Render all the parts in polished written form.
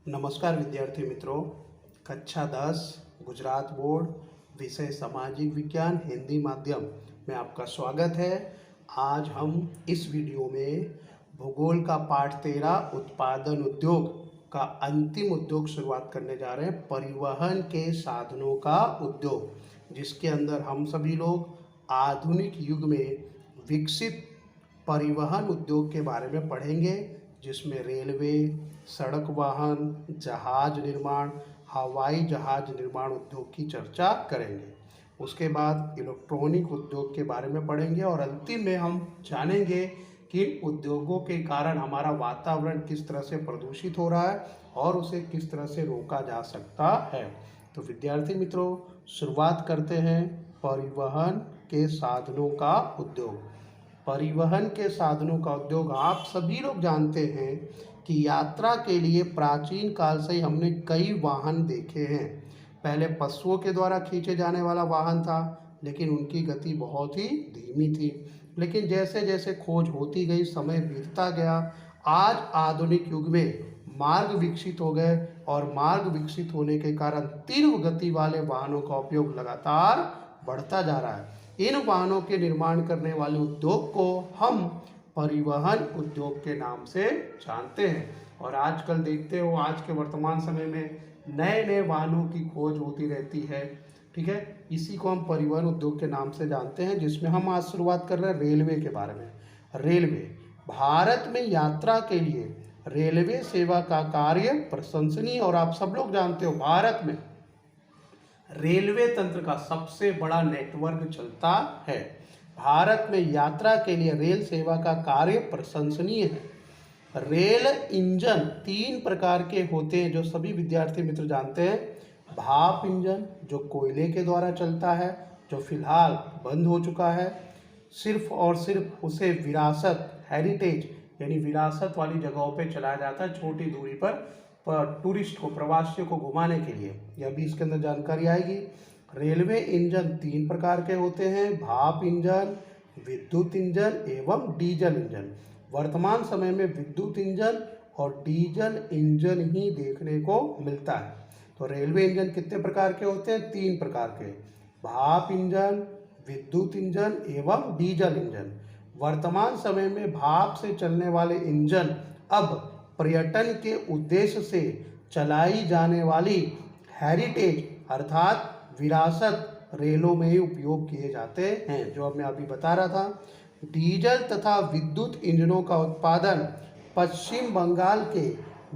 नमस्कार विद्यार्थी मित्रों। कक्षा 10 गुजरात बोर्ड विषय सामाजिक विज्ञान हिंदी माध्यम में आपका स्वागत है। आज हम इस वीडियो में भूगोल का पाठ 13 उत्पादन उद्योग का अंतिम उद्योग शुरुआत करने जा रहे हैं, परिवहन के साधनों का उद्योग, जिसके अंदर हम सभी लोग आधुनिक युग में विकसित परिवहन उद्योग के बारे में पढ़ेंगे, जिसमें रेलवे, सड़क वाहन, जहाज निर्माण, हवाई जहाज निर्माण उद्योग की चर्चा करेंगे। उसके बाद इलेक्ट्रॉनिक उद्योग के बारे में पढ़ेंगे और अंतिम में हम जानेंगे कि उद्योगों के कारण हमारा वातावरण किस तरह से प्रदूषित हो रहा है और उसे किस तरह से रोका जा सकता है। तो विद्यार्थी मित्रों, शुरुआत करते हैं परिवहन के साधनों का उद्योग। परिवहन के साधनों का उद्योग, आप सभी लोग जानते हैं कि यात्रा के लिए प्राचीन काल से ही हमने कई वाहन देखे हैं। पहले पशुओं के द्वारा खींचे जाने वाला वाहन था, लेकिन उनकी गति बहुत ही धीमी थी। लेकिन जैसे जैसे खोज होती गई, समय बीतता गया, आज आधुनिक युग में मार्ग विकसित हो गए और मार्ग विकसित होने के कारण तीव्र गति वाले वाहनों का उपयोग लगातार बढ़ता जा रहा है। इन वाहनों के निर्माण करने वाले उद्योग को हम परिवहन उद्योग के नाम से जानते हैं। और आजकल देखते हो, आज के वर्तमान समय में नए नए वाहनों की खोज होती रहती है। ठीक है, इसी को हम परिवहन उद्योग के नाम से जानते हैं, जिसमें हम आज शुरुआत कर रहे हैं रेलवे के बारे में। रेलवे भारत में यात्रा के लिए रेलवे सेवा का कार्य प्रशंसनीय, और आप सब लोग जानते हो भारत में रेलवे तंत्र का सबसे बड़ा नेटवर्क चलता है। भारत में यात्रा के लिए रेल सेवा का कार्य प्रशंसनीय है। रेल इंजन 3 प्रकार के होते हैं, जो सभी विद्यार्थी मित्र जानते हैं। भाप इंजन, जो कोयले के द्वारा चलता है, जो फिलहाल बंद हो चुका है। सिर्फ और सिर्फ उसे विरासत, हेरिटेज यानी विरासत वाली जगहों पे चलाया जाता है, छोटी दूरी पर टूरिस्ट को, प्रवासियों को घुमाने के लिए। यह भी इसके अंदर जानकारी आएगी। रेलवे इंजन 3 प्रकार के होते हैं: भाप इंजन, विद्युत इंजन एवं डीजल इंजन। वर्तमान समय में विद्युत इंजन और डीजल इंजन ही देखने को मिलता है। तो रेलवे इंजन कितने प्रकार के होते हैं? 3 प्रकार के: भाप इंजन, विद्युत इंजन एवं डीजल इंजन। वर्तमान समय में भाप से चलने वाले इंजन अब पर्यटन के उद्देश्य से चलाई जाने वाली हेरिटेज अर्थात विरासत रेलों में ही उपयोग किए जाते हैं, जो मैं अभी बता रहा था। डीजल तथा विद्युत इंजनों का उत्पादन पश्चिम बंगाल के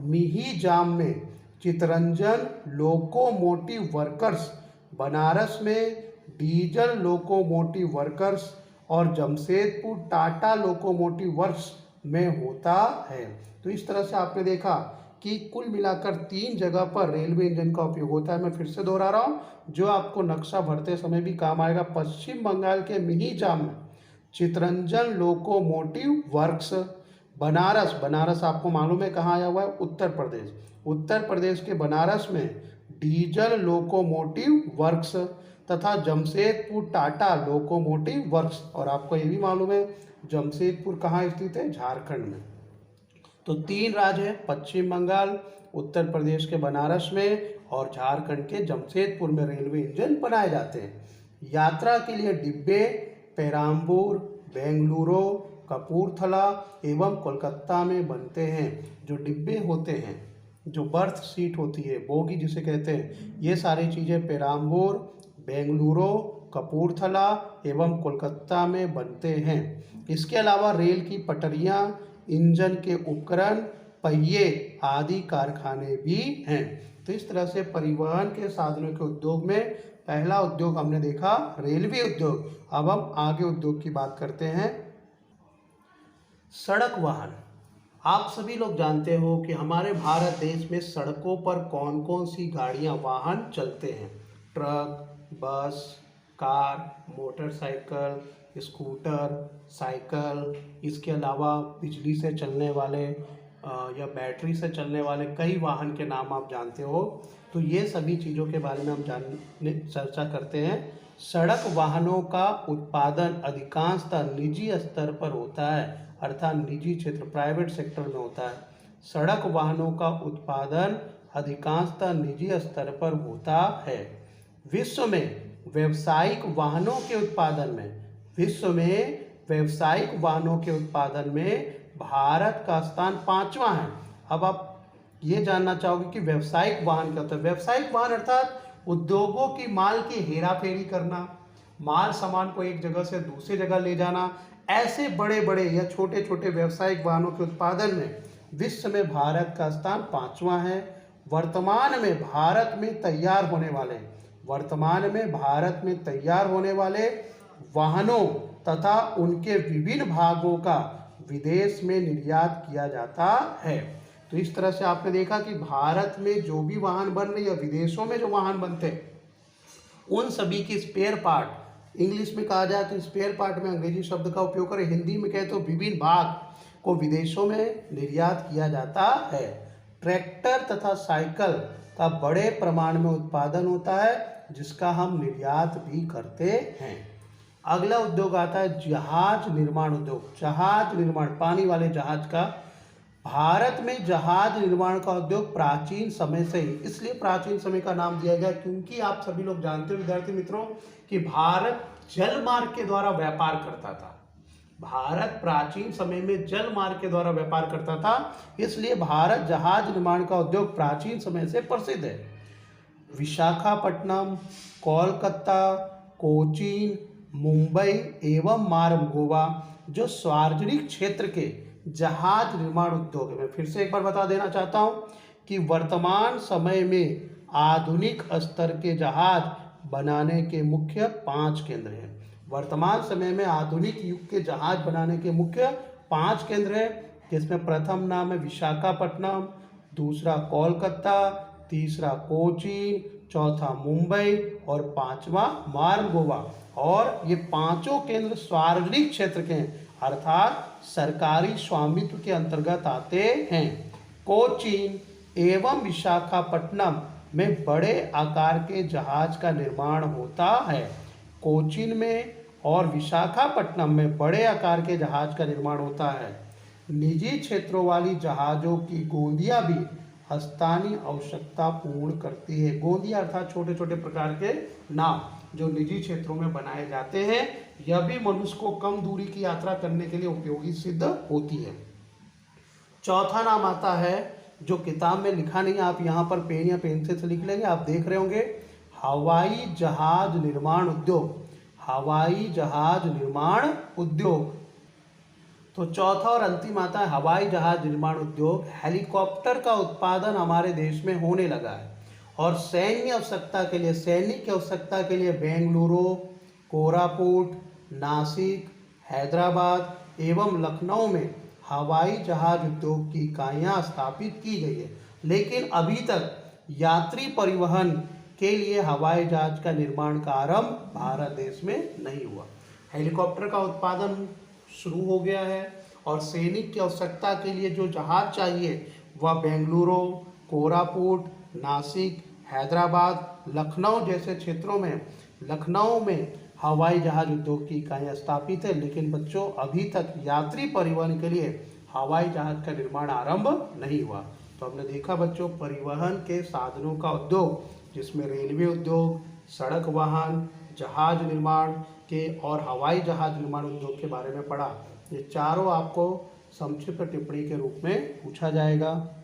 मिहिजाम में चितरंजन लोकोमोटिव वर्कर्स, बनारस में डीजल लोकोमोटिव वर्कर्स और जमशेदपुर टाटा लोकोमोटिव वर्क्स में होता है। तो इस तरह से आपने देखा कि कुल मिलाकर 3 जगह पर रेलवे इंजन का उपयोग होता है। मैं फिर से दोहरा रहा हूँ, जो आपको नक्शा भरते समय भी काम आएगा। पश्चिम बंगाल के मिहिजाम में चितरंजन लोकोमोटिव वर्क्स, बनारस, बनारस आपको मालूम है कहाँ आया हुआ है? उत्तर प्रदेश। उत्तर प्रदेश के बनारस में डीजल लोकोमोटिव वर्क्स तथा जमशेदपुर टाटा लोकोमोटिव वर्क्स। और आपको ये भी मालूम है जमशेदपुर कहाँ स्थित है? झारखंड में। तो 3 राज्य हैं, पश्चिम बंगाल, उत्तर प्रदेश के बनारस में और झारखंड के जमशेदपुर में रेलवे इंजन बनाए जाते हैं। यात्रा के लिए डिब्बे पेराम्बूर, बेंगलुरु, कपूरथला एवं कोलकाता में बनते हैं। जो डिब्बे होते हैं, जो बर्थ सीट होती है, बोगी जिसे कहते हैं, ये सारी चीज़ें पेराम्बूर, बेंगलुरु, कपूरथला एवं कोलकाता में बनते हैं। इसके अलावा रेल की पटरियाँ, इंजन के उपकरण, पहिए आदि कारखाने भी हैं। तो इस तरह से परिवहन के साधनों के उद्योग में पहला उद्योग हमने देखा रेलवे उद्योग। अब हम आगे उद्योग की बात करते हैं, सड़क वाहन। आप सभी लोग जानते हो कि हमारे भारत देश में सड़कों पर कौन कौन सी गाड़ियां, वाहन चलते हैं। ट्रक, बस, कार, मोटरसाइकिल, स्कूटर, साइकिल। इसके अलावा बिजली से चलने वाले या बैटरी से चलने वाले कई वाहन के नाम आप जानते हो। तो ये सभी चीज़ों के बारे में हम चर्चा करते हैं। सड़क वाहनों का उत्पादन अधिकांशतः निजी स्तर पर होता है, अर्थात निजी क्षेत्र, प्राइवेट सेक्टर में होता है। सड़क वाहनों का उत्पादन अधिकांशतः निजी स्तर पर होता है। विश्व में व्यावसायिक वाहनों के उत्पादन में भारत का स्थान 5वां है। अब आप ये जानना चाहोगे कि व्यावसायिक वाहन क्या होता है। व्यावसायिक वाहन अर्थात उद्योगों की माल की हेरा फेरी करना, माल सामान को एक जगह से दूसरी जगह ले जाना, ऐसे बड़े बड़े या छोटे छोटे व्यावसायिक वाहनों के उत्पादन में विश्व में भारत का स्थान 5वां है। वर्तमान में भारत में तैयार होने वाले वाहनों तथा उनके विभिन्न भागों का विदेश में निर्यात किया जाता है। तो इस तरह से आपने देखा कि भारत में जो भी वाहन बन रहे या विदेशों में जो वाहन बनते हैं उन सभी की स्पेयर पार्ट, इंग्लिश में कहा जाए तो स्पेयर पार्ट में अंग्रेजी शब्द का उपयोग करें, हिंदी में कहे तो विभिन्न भाग को विदेशों में निर्यात किया जाता है। ट्रैक्टर तथा साइकिल का बड़े प्रमाण में उत्पादन होता है जिसका हम निर्यात भी करते हैं। अगला उद्योग आता है जहाज निर्माण उद्योग। जहाज निर्माण, पानी वाले जहाज का। भारत में जहाज निर्माण का उद्योग प्राचीन समय से ही, इसलिए प्राचीन समय का नाम दिया गया क्योंकि आप सभी लोग जानते हो विद्यार्थी मित्रों कि भारत जल मार्ग के द्वारा व्यापार करता था। भारत प्राचीन समय में जल मार्ग के द्वारा व्यापार करता था, इसलिए भारत जहाज निर्माण का उद्योग प्राचीन समय से प्रसिद्ध है। विशाखापट्टनम, कोलकाता, कोचीन, मुंबई एवं मारमगोवा जो सार्वजनिक क्षेत्र के जहाज निर्माण उद्योग है। मैं फिर से एक बार बता देना चाहता हूं कि वर्तमान समय में आधुनिक स्तर के जहाज बनाने के मुख्य 5 केंद्र हैं। वर्तमान समय में आधुनिक युग के जहाज बनाने के मुख्य 5 केंद्र हैं, जिसमें प्रथम नाम है विशाखापट्टनम, दूसरा कोलकाता, तीसरा कोचीन, चौथा मुंबई और 5वां मारमगोवा। और ये पांचों केंद्र सार्वजनिक क्षेत्र के हैं, अर्थात सरकारी स्वामित्व के अंतर्गत आते हैं। कोचीन एवं विशाखापट्टनम में बड़े आकार के जहाज का निर्माण होता है। कोचीन में और विशाखापट्टनम में बड़े आकार के जहाज का निर्माण होता है। निजी क्षेत्रों वाली जहाज़ों की गोंदियां भी स्थानीय आवश्यकता पूर्ण करती है। गोंदिया अर्थात छोटे छोटे प्रकार के नाव जो निजी क्षेत्रों में बनाए जाते हैं, यह भी मनुष्य को कम दूरी की यात्रा करने के लिए उपयोगी सिद्ध होती है। चौथा नाम आता है जो किताब में लिखा नहीं है, आप यहाँ पर पेन या पेंसिल से लिख लेंगे, आप देख रहे होंगे, हवाई जहाज निर्माण उद्योग। हवाई जहाज निर्माण उद्योग। तो चौथा और अंतिम आता है हवाई जहाज निर्माण उद्योग। हेलीकॉप्टर का उत्पादन हमारे देश में होने लगा है और सैन्य आवश्यकता के लिए बेंगलुरु, कोरापुट, नासिक, हैदराबाद एवं लखनऊ में हवाई जहाज उद्योग की इकाइयाँ स्थापित की गई है। लेकिन अभी तक यात्री परिवहन के लिए हवाई जहाज का निर्माण का आरंभ भारत देश में नहीं हुआ। हेलीकॉप्टर का उत्पादन शुरू हो गया है और सैनिक की आवश्यकता के लिए जो जहाज चाहिए वह बेंगलुरु, कोरापुट, नासिक, हैदराबाद, लखनऊ जैसे क्षेत्रों में, लखनऊ में हवाई जहाज उद्योग की इकाइयाँ स्थापित है। लेकिन बच्चों अभी तक यात्री परिवहन के लिए हवाई जहाज का निर्माण आरंभ नहीं हुआ। तो हमने देखा बच्चों परिवहन के साधनों का उद्योग, जिसमें रेलवे उद्योग, सड़क वाहन, जहाज निर्माण के और हवाई जहाज निर्माण उद्योग के बारे में पढ़ा। ये चारों आपको संक्षिप्त टिप्पणी के रूप में पूछा जाएगा।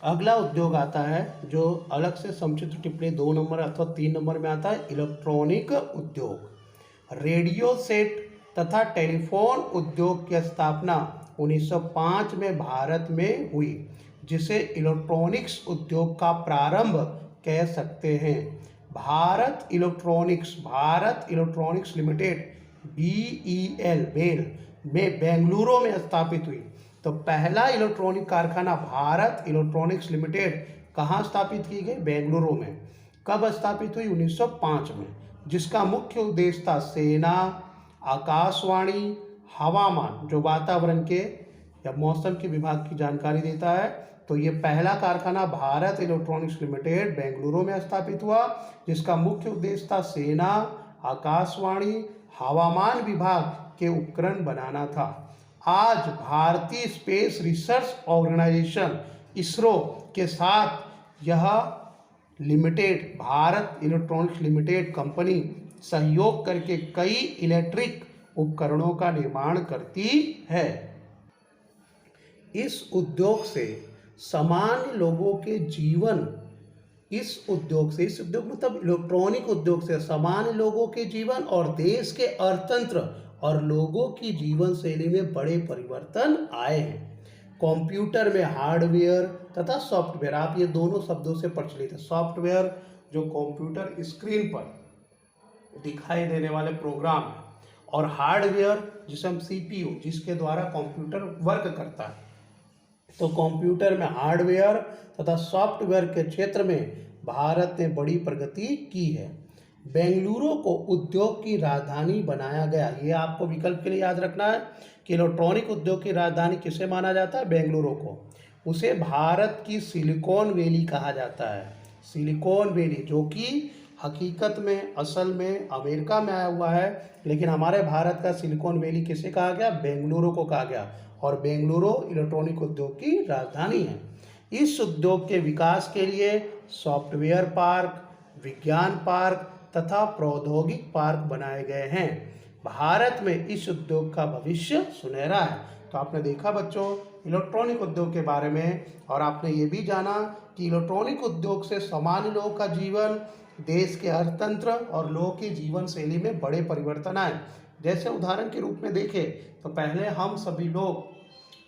अगला उद्योग आता है जो अलग से संक्षिप्त टिप्पणी 2 नंबर अथवा 3 नंबर में आता है, इलेक्ट्रॉनिक उद्योग। रेडियो सेट तथा टेलीफोन उद्योग की स्थापना 1905 में भारत में हुई, जिसे इलेक्ट्रॉनिक्स उद्योग का प्रारंभ कह सकते हैं। भारत इलेक्ट्रॉनिक्स लिमिटेड BEL में बेंगलुरु में स्थापित हुई। तो पहला इलेक्ट्रॉनिक कारखाना भारत इलेक्ट्रॉनिक्स लिमिटेड कहाँ स्थापित की गई? बेंगलुरु में। कब स्थापित हुई? 1905 में, जिसका मुख्य उद्देश्य था सेना, आकाशवाणी, हवामान जो वातावरण के या मौसम के विभाग की जानकारी देता है। तो ये पहला कारखाना भारत इलेक्ट्रॉनिक्स लिमिटेड बेंगलुरु में स्थापित हुआ, जिसका मुख्य उद्देश्य था सेना, आकाशवाणी, हवामान विभाग के उपकरण बनाना था। आज भारतीय स्पेस रिसर्च ऑर्गेनाइजेशन इसरो के साथ यह limited, Bharat electronics limited company सहयोग करके कई इलेक्ट्रिक उपकरणों का निर्माण करती है। इस उद्योग से सामान्य लोगों के जीवन, इस उद्योग मतलब इलेक्ट्रॉनिक उद्योग से सामान्य लोगों के जीवन और देश के अर्थतंत्र और लोगों की जीवन शैली में बड़े परिवर्तन आए हैं। कंप्यूटर में हार्डवेयर तथा सॉफ्टवेयर, आप ये दोनों शब्दों से प्रचलित है। सॉफ्टवेयर जो कंप्यूटर स्क्रीन पर दिखाई देने वाले प्रोग्राम है, और हार्डवेयर जिसे हम सीपीयू, जिसके द्वारा कंप्यूटर वर्क करता है। तो कंप्यूटर में हार्डवेयर तथा सॉफ्टवेयर के क्षेत्र में भारत ने बड़ी प्रगति की है। बेंगलुरु को उद्योग की राजधानी बनाया गया। ये आपको विकल्प के लिए याद रखना है कि इलेक्ट्रॉनिक उद्योग की राजधानी किसे माना जाता है? बेंगलुरु को। उसे भारत की सिलिकॉन वैली कहा जाता है। सिलिकॉन वैली, जो कि हकीकत में असल में अमेरिका में आया हुआ है, लेकिन हमारे भारत का सिलिकॉन वैली किसे कहा गया? बेंगलुरु को कहा गया। और बेंगलुरु इलेक्ट्रॉनिक उद्योग की राजधानी है। इस उद्योग के विकास के लिए सॉफ्टवेयर पार्क, विज्ञान पार्क तथा प्रौद्योगिक पार्क बनाए गए हैं। भारत में इस उद्योग का भविष्य सुनहरा है। तो आपने देखा बच्चों इलेक्ट्रॉनिक उद्योग के बारे में, और आपने ये भी जाना कि इलेक्ट्रॉनिक उद्योग से सामान्य लोगों का जीवन, देश के अर्थतंत्र और लोगों की जीवन शैली में बड़े परिवर्तन आए। जैसे उदाहरण के रूप में देखें तो पहले हम सभी लोग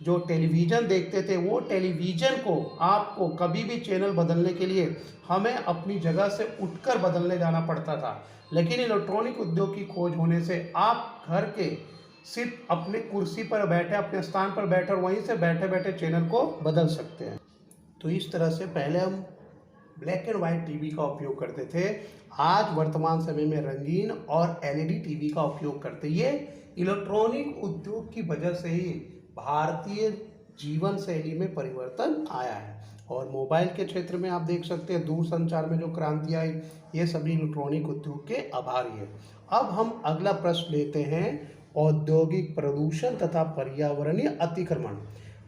जो टेलीविज़न देखते थे, वो टेलीविज़न को आपको कभी भी चैनल बदलने के लिए हमें अपनी जगह से उठकर बदलने जाना पड़ता था। लेकिन इलेक्ट्रॉनिक उद्योग की खोज होने से आप घर के सिर्फ अपने कुर्सी पर बैठे, अपने स्थान पर बैठे और वहीं से बैठे बैठे चैनल को बदल सकते हैं। तो इस तरह से पहले हम ब्लैक एंड वाइट टीवी का उपयोग करते थे। आज वर्तमान समय में रंगीन और एलईडी टीवी का उपयोग करते हैं। ये इलेक्ट्रॉनिक उद्योग की वजह से ही भारतीय जीवन शैली में परिवर्तन आया है। और मोबाइल के क्षेत्र में आप देख सकते हैं दूरसंचार में जो क्रांति आई, ये सभी इलेक्ट्रॉनिक उद्योग के आभारी है। अब हम अगला प्रश्न लेते हैं, औद्योगिक प्रदूषण तथा पर्यावरणीय अतिक्रमण।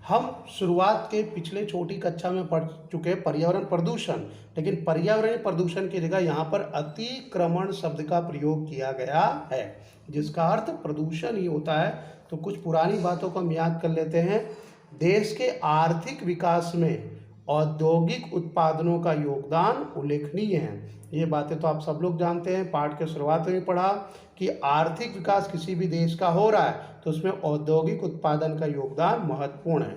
हम शुरुआत के पिछले छोटी कक्षा में पढ़ चुके पर्यावरण प्रदूषण, लेकिन पर्यावरणीय प्रदूषण की जगह यहाँ पर अतिक्रमण शब्द का प्रयोग किया गया है, जिसका अर्थ प्रदूषण ही होता है। तो कुछ पुरानी बातों को हम याद कर लेते हैं। देश के आर्थिक विकास में औद्योगिक उत्पादनों का योगदान उल्लेखनीय है। ये बातें तो आप सब लोग जानते हैं, पाठ के शुरुआत में पढ़ा कि आर्थिक विकास किसी भी देश का हो रहा है तो उसमें औद्योगिक उत्पादन का योगदान महत्वपूर्ण है।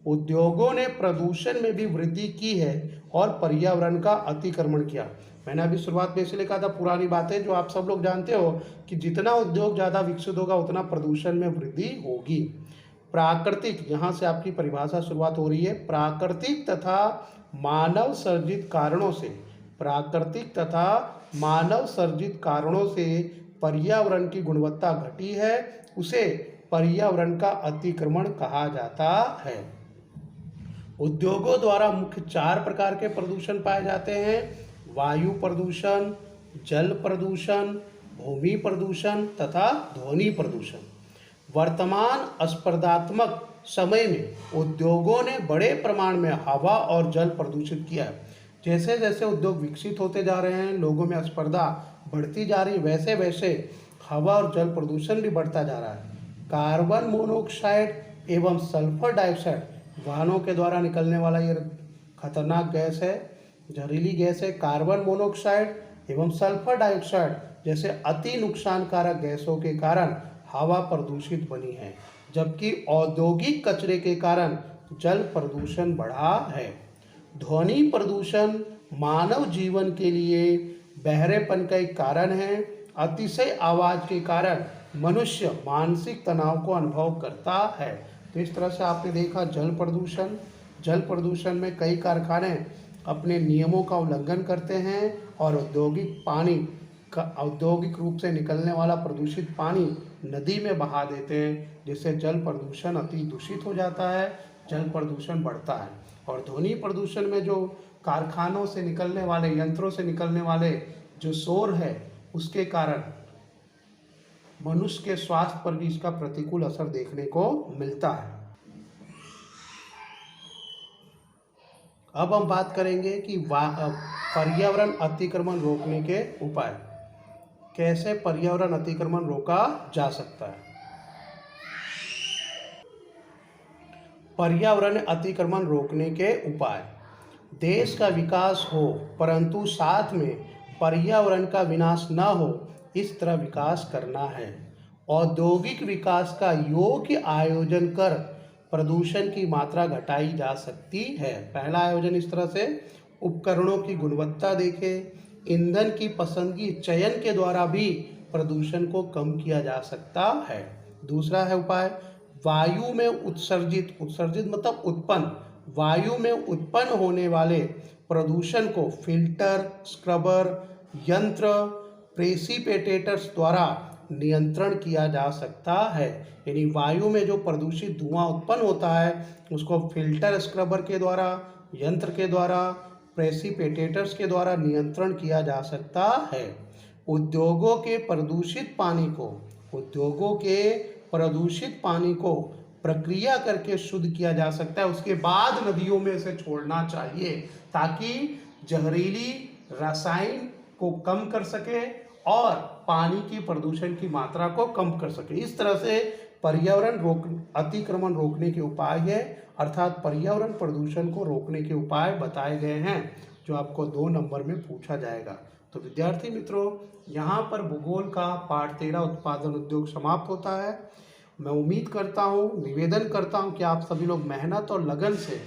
उद्योगों ने प्रदूषण में भी वृद्धि की है और पर्यावरण का अतिक्रमण किया। मैंने अभी शुरुआत में इसलिए कहा था पुरानी बातें जो आप सब लोग जानते हो कि जितना उद्योग ज़्यादा विकसित होगा उतना प्रदूषण में वृद्धि होगी। प्राकृतिक, यहाँ से आपकी परिभाषा शुरुआत हो रही है। प्राकृतिक तथा मानव सर्जित कारणों से, प्राकृतिक तथा मानव सर्जित कारणों से पर्यावरण की गुणवत्ता घटी है, उसे पर्यावरण का अतिक्रमण कहा जाता है। उद्योगों द्वारा मुख्य 4 प्रकार के प्रदूषण पाए जाते हैं: वायु प्रदूषण, जल प्रदूषण, भूमि प्रदूषण तथा ध्वनि प्रदूषण। वर्तमान स्पर्धात्मक समय में उद्योगों ने बड़े प्रमाण में हवा और जल प्रदूषित किया है। जैसे जैसे उद्योग विकसित होते जा रहे हैं, लोगों में स्पर्धा बढ़ती जा रही है, वैसे वैसे हवा और जल प्रदूषण भी बढ़ता जा रहा है। कार्बन मोनोऑक्साइड एवं सल्फर डाइऑक्साइड वाहनों के द्वारा निकलने वाला ये खतरनाक गैस है, जहरीली गैस है। कार्बन मोनोऑक्साइड एवं सल्फर डाइऑक्साइड जैसे अति नुकसानकारक गैसों के कारण हवा प्रदूषित बनी है, जबकि औद्योगिक कचरे के कारण जल प्रदूषण बढ़ा है। ध्वनि प्रदूषण मानव जीवन के लिए बहरेपन का एक कारण है। अतिशय आवाज़ के कारण मनुष्य मानसिक तनाव को अनुभव करता है। तो इस तरह से आपने देखा जल प्रदूषण। जल प्रदूषण में कई कारखाने अपने नियमों का उल्लंघन करते हैं और औद्योगिक रूप से निकलने वाला प्रदूषित पानी नदी में बहा देते हैं, जिससे जल प्रदूषण अति दूषित हो जाता है, जल प्रदूषण बढ़ता है। और ध्वनि प्रदूषण में जो कारखानों से निकलने वाले, यंत्रों से निकलने वाले जो शोर है, उसके कारण मनुष्य के स्वास्थ्य पर भी इसका प्रतिकूल असर देखने को मिलता है। अब हम बात करेंगे कि पर्यावरण अतिक्रमण रोकने के उपाय। कैसे पर्यावरण अतिक्रमण रोका जा सकता है। पर्यावरण अतिक्रमण रोकने के उपाय। देश का विकास हो परंतु साथ में पर्यावरण का विनाश न हो, इस तरह विकास करना है। औद्योगिक विकास का योग्य आयोजन कर प्रदूषण की मात्रा घटाई जा सकती है। पहला आयोजन इस तरह से, उपकरणों की गुणवत्ता देखें, ईंधन की पसंदगी चयन के द्वारा भी प्रदूषण को कम किया जा सकता है। दूसरा है उपाय, वायु में उत्सर्जित मतलब उत्पन्न, वायु में उत्पन्न होने वाले प्रदूषण को फिल्टर, स्क्रबर, यंत्र, प्रेसिपिटेटर्स द्वारा नियंत्रण किया जा सकता है। यानी वायु में जो प्रदूषित धुआं उत्पन्न होता है उसको फिल्टर, स्क्रबर के द्वारा, यंत्र के द्वारा, प्रेसिपिटेटर्स के द्वारा नियंत्रण किया जा सकता है। उद्योगों के प्रदूषित पानी को प्रक्रिया करके शुद्ध किया जा सकता है। उसके बाद नदियों में से छोड़ना चाहिए ताकि जहरीली रसायन को कम कर सके और पानी की प्रदूषण की मात्रा को कम कर सके। इस तरह से पर्यावरण अतिक्रमण रोकने के उपाय है, अर्थात पर्यावरण प्रदूषण को रोकने के उपाय बताए गए हैं, जो आपको 2 नंबर में पूछा जाएगा। तो विद्यार्थी मित्रों, यहाँ पर भूगोल का पाठ 13 उत्पादन उद्योग समाप्त होता है। मैं उम्मीद करता हूँ, निवेदन करता हूँ कि आप सभी लोग मेहनत और लगन से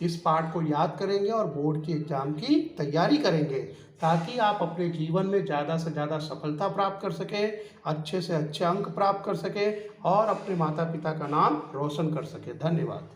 इस पाठ को याद करेंगे और बोर्ड की एग्जाम की तैयारी करेंगे, ताकि आप अपने जीवन में ज़्यादा से ज़्यादा सफलता प्राप्त कर सकें, अच्छे से अच्छे अंक प्राप्त कर सकें और अपने माता पिता का नाम रोशन कर सकें। धन्यवाद।